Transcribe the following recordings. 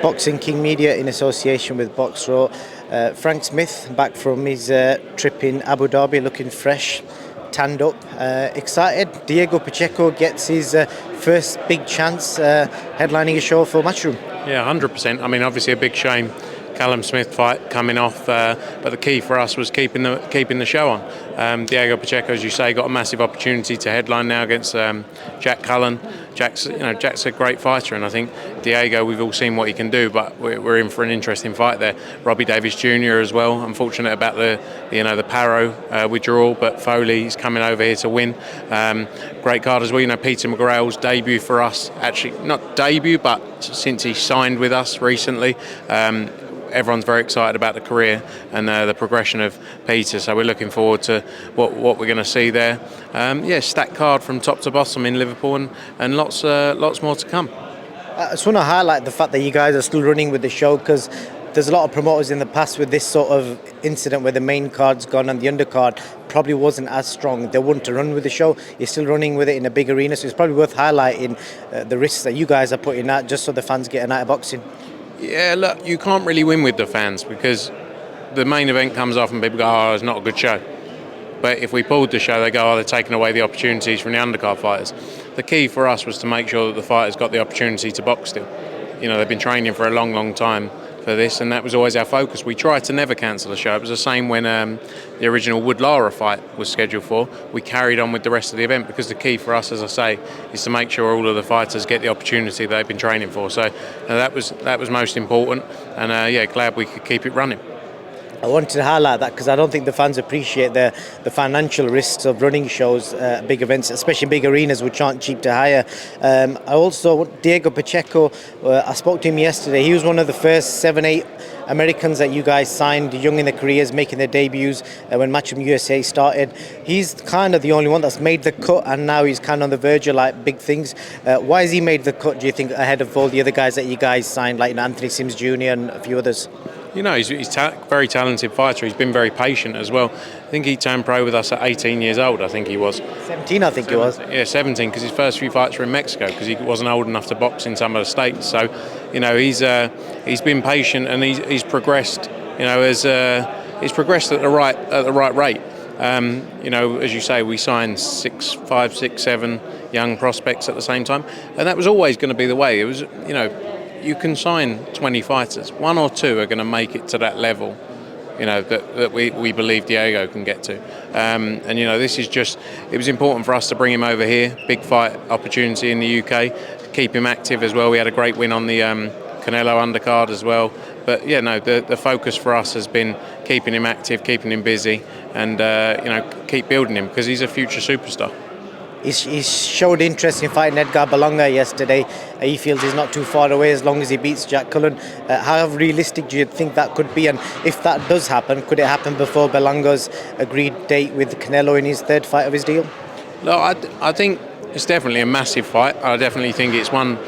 Boxing King Media in association with Boxrow. Frank Smith back from his trip in Abu Dhabi, looking fresh, tanned up, excited. Diego Pacheco gets his first big chance headlining a show for Matchroom. Yeah, 100%. I mean, obviously a big shame Callum Smith fight coming off, but the key for us was keeping the show on. Diego Pacheco, as you say, got a massive opportunity to headline now against Jack Cullen. Jack's a great fighter, and I think Diego, we've all seen what he can do, but we're in for an interesting fight there. Robbie Davis Jr. as well. Unfortunate about the Paro withdrawal, but Foley's coming over here to win. Great card as well. Peter McGrail's debut for us, actually not debut, but since he signed with us recently. Everyone's very excited about the career and the progression of Peter, so we're looking forward to what we're going to see there. Stacked card from top to bottom in Liverpool, and lots more to come. I just want to highlight the fact that you guys are still running with the show, because there's a lot of promoters in the past with this sort of incident where the main card's gone and the undercard probably wasn't as strong. They want to run with the show. You're still running with it in a big arena, so it's probably worth highlighting the risks that you guys are putting out just so the fans get a night of boxing. Yeah, look, you can't really win with the fans because the main event comes off and people go, oh, it's not a good show. But if we pulled the show, they go, oh, they're taking away the opportunities from the undercard fighters. The key for us was to make sure that the fighters got the opportunity to box still. They've been training for a long, long time for this, and that was always our focus. We tried to never cancel the show. It was the same when the original Wood-Lara fight was scheduled for. We carried on with the rest of the event because the key for us, as I say, is to make sure all of the fighters get the opportunity they've been training for. So that was most important, and glad we could keep it running. I wanted to highlight that because I don't think the fans appreciate the financial risks of running shows, big events, especially big arenas which aren't cheap to hire. Diego Pacheco, I spoke to him yesterday. He was one of the first 7-8 Americans that you guys signed young in their careers, making their debuts when Matchroom USA started. He's kind of the only one that's made the cut, and now he's kind of on the verge of big things. Why has he made the cut, do you think, ahead of all the other guys that you guys signed, like Anthony Sims Jr. and a few others? He's a very talented fighter. He's been very patient as well. I think he turned pro with us at 18 years old, I think he was. 17, I think he was. Yeah, 17, because his first few fights were in Mexico, because he wasn't old enough to box in some of the states. So, he's been patient, and he's progressed, he's progressed at the right rate. As you say, we signed 5, 6, 7 young prospects at the same time, and that was always going to be the way. It was, you can sign 20 fighters. 1 or 2 are going to make it to that level, that we believe Diego can get to. This is just, it was important for us to bring him over here. Big fight opportunity in the UK. Keep him active as well. We had a great win on the Canelo undercard as well. But the focus for us has been keeping him active, keeping him busy, and keep building him because he's a future superstar. He showed interest in fighting Edgar Berlanga yesterday. He feels he's not too far away as long as he beats Jack Cullen. How realistic do you think that could be? And if that does happen, could it happen before Berlanga's agreed date with Canelo in his third fight of his deal? No, I think it's definitely a massive fight. I definitely think it's one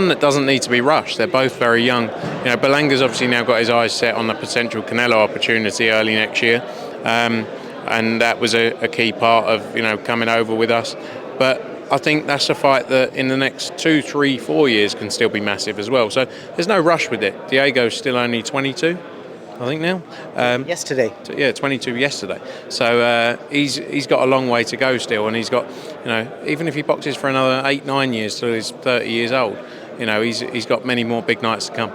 that doesn't need to be rushed. They're both very young. Berlanga's obviously now got his eyes set on the potential Canelo opportunity early next year. And that was a key part of coming over with us. But I think that's a fight that in the next 2, 3, 4 years can still be massive as well. So there's no rush with it. Diego's still only 22, I think now. Yesterday. 22 yesterday. So he's got a long way to go still, and he's got, even if he boxes for another 8, 9 years till he's 30 years old, he's got many more big nights to come.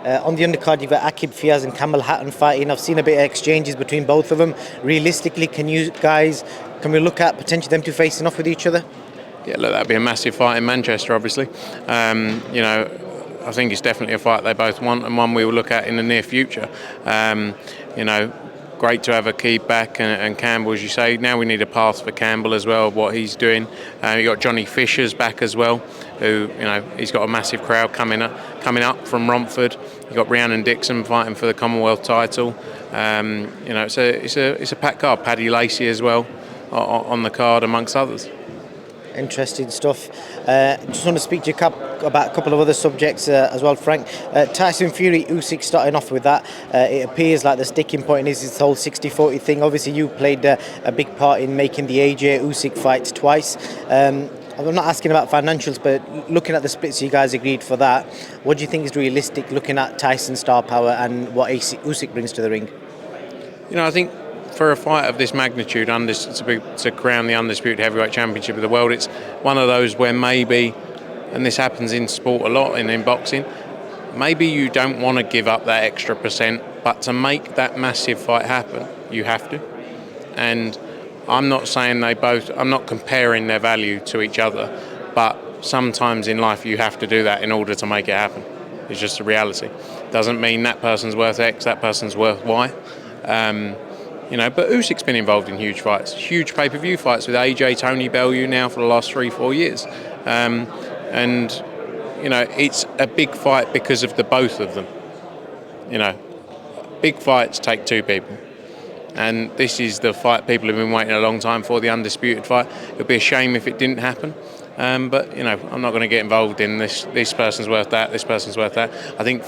On the undercard, you've got Akib Fiaz and Kamal Hatton fighting. I've seen a bit of exchanges between both of them. Realistically, can we look at potentially them two facing off with each other? Yeah, look, that'd be a massive fight in Manchester, obviously. I think it's definitely a fight they both want, and one we will look at in the near future. Great to have Akib back and Campbell, as you say. Now we need a path for Campbell as well, what he's doing. You got Johnny Fisher's back as well, who he's got a massive crowd coming up from Romford. You got Rhiannon Dixon fighting for the Commonwealth title. It's a packed card. Paddy Lacey as well on the card, amongst others. Interesting stuff. Just want to speak to you about a couple of other subjects as well, Frank. Tyson Fury, Usyk, starting off with that. It appears like the sticking point is this whole 60-40 thing. Obviously, you played a big part in making the AJ Usyk fights twice. I'm not asking about financials, but looking at the splits you guys agreed for that, what do you think is realistic looking at Tyson's star power and what Usyk brings to the ring? I think for a fight of this magnitude, to crown the undisputed heavyweight championship of the world, it's one of those where maybe, and this happens in sport a lot, in boxing, maybe you don't want to give up that extra percent, but to make that massive fight happen, you have to. And I'm not saying I'm not comparing their value to each other, but sometimes in life you have to do that in order to make it happen. It's just a reality. Doesn't mean that person's worth X, that person's worth Y. But Usyk's been involved in huge fights, huge pay-per-view fights with AJ, Tony Bellew now for the last 3-4 years. It's a big fight because of the both of them. Big fights take two people. And this is the fight people have been waiting a long time for, the undisputed fight. It would be a shame if it didn't happen. But I'm not going to get involved in this person's worth that, this person's worth that. I think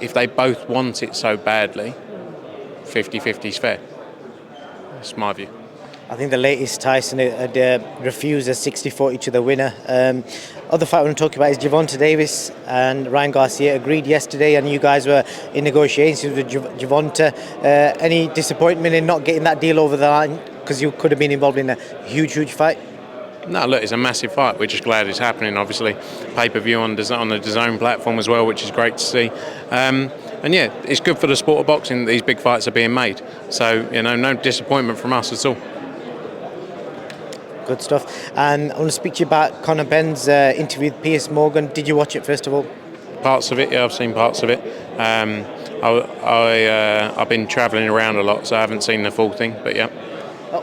if they both want it so badly, 50-50 is fair. That's my view. I think the latest Tyson had refused a 60-40 to the winner. Other fight I want to talk about is Gervonta Davis and Ryan Garcia agreed yesterday, and you guys were in negotiations with Gervonta. Any disappointment in not getting that deal over the line because you could have been involved in a huge fight? No, look, it's a massive fight. We're just glad it's happening. Obviously, pay-per-view on the DAZN platform as well, which is great to see. It's good for the sport of boxing that these big fights are being made. So, no disappointment from us at all. Good stuff. And I want to speak to you about Conor Benn's interview with Piers Morgan. Did you watch it first of all? Parts of it, yeah, I've seen parts of it. I've been travelling around a lot, so I haven't seen the full thing, but yeah.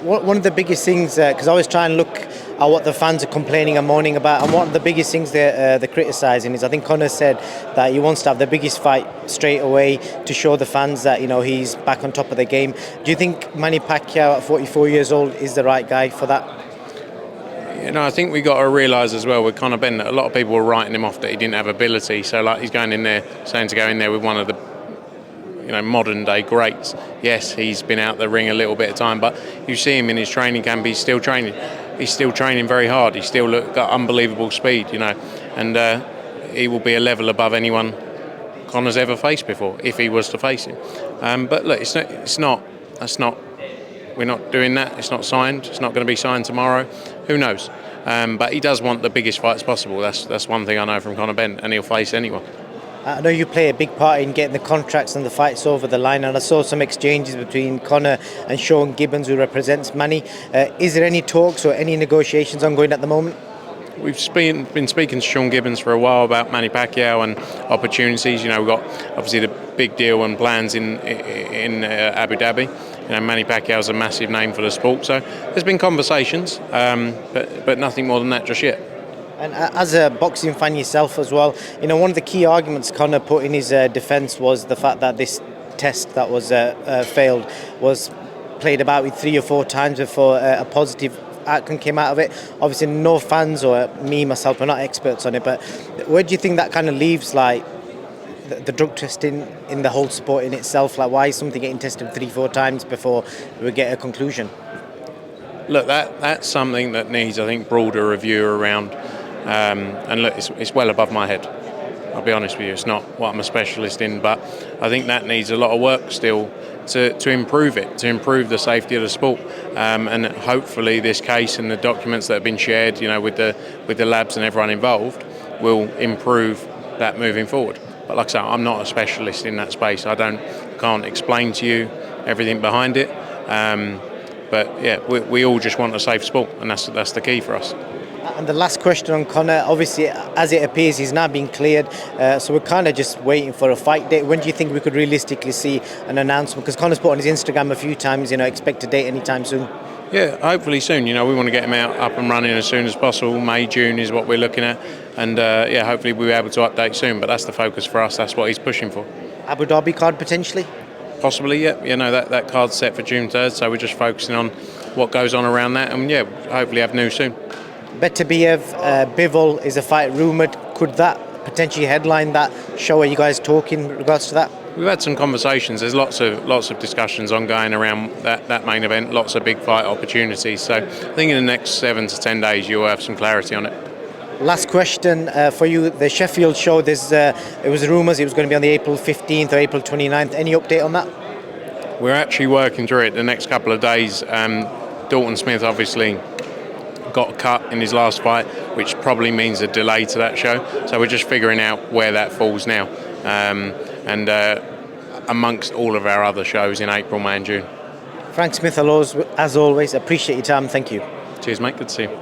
One of the biggest things, because I always try and look at what the fans are complaining and moaning about, and one of the biggest things they're criticising is, I think Conor said that he wants to have the biggest fight straight away to show the fans that he's back on top of the game. Do you think Manny Pacquiao at 44 years old is the right guy for that? I think we got to realise as well with Conor Benn that a lot of people were writing him off that he didn't have ability. So he's going in there saying to go in there with one of the modern day greats. Yes, he's been out the ring a little bit of time, but you see him in his training camp. He's still training. He's still training very hard. He's still got unbelievable speed. And he will be a level above anyone Conor's ever faced before if he was to face him. But look, it's not. We're not doing that. It's not signed. It's not going to be signed tomorrow. Who knows? But he does want the biggest fights possible. That's one thing I know from Conor Benn, and he'll face anyone. I know you play a big part in getting the contracts and the fights over the line, and I saw some exchanges between Conor and Sean Gibbons, who represents Manny. Is there any talks or any negotiations ongoing at the moment? We've been speaking to Sean Gibbons for a while about Manny Pacquiao and opportunities. We've got obviously the big deal and plans in Abu Dhabi. Manny Pacquiao is a massive name for the sport, so there's been conversations, but nothing more than that just yet. And as a boxing fan yourself as well, one of the key arguments Conor put in his defence was the fact that this test that was failed was played about with 3 or 4 times before a positive outcome came out of it. Obviously, no fans or me myself are not experts on it, but where do you think that kind of leaves the drug testing in the whole sport in itself? Why is something getting tested 3-4 times before we get a conclusion? Look, that's something that needs, I think, broader review around. And look, it's well above my head. I'll be honest with you, it's not what I'm a specialist in, but I think that needs a lot of work still to improve it, to improve the safety of the sport. And hopefully this case and the documents that have been shared, with the labs and everyone involved, will improve that moving forward. But like I say, I'm not a specialist in that space. Can't explain to you everything behind it. But yeah, we all just want a safe sport, and that's the key for us. And the last question on Conor, obviously, as it appears, he's now been cleared, so we're kind of just waiting for a fight date. When do you think we could realistically see an announcement? Because Conor's put on his Instagram a few times, expect a date anytime soon. Yeah, hopefully soon. We want to get him up and running as soon as possible. May, June is what we're looking at, and hopefully we'll be able to update soon. But that's the focus for us. That's what he's pushing for. Abu Dhabi card potentially? Possibly, yeah. That card's set for June 3rd, so we're just focusing on what goes on around that, and hopefully have news soon. Beterbiev, Bivol is a fight rumoured. Could that potentially headline that show? Are you guys talking in regards to that? We've had some conversations. There's lots of discussions ongoing around that main event. Lots of big fight opportunities. So I think in the next 7 to 10 days you'll have some clarity on it. Last question for you. The Sheffield show. It was rumours it was going to be on the April 15th or April 29th. Any update on that? We're actually working through it the next couple of days. Dalton Smith obviously got cut in his last fight, which probably means a delay to that show. So we're just figuring out where that falls now. And amongst all of our other shows in April, May and June. Frank Smith, as always, appreciate your time. Thank you. Cheers, mate. Good to see you.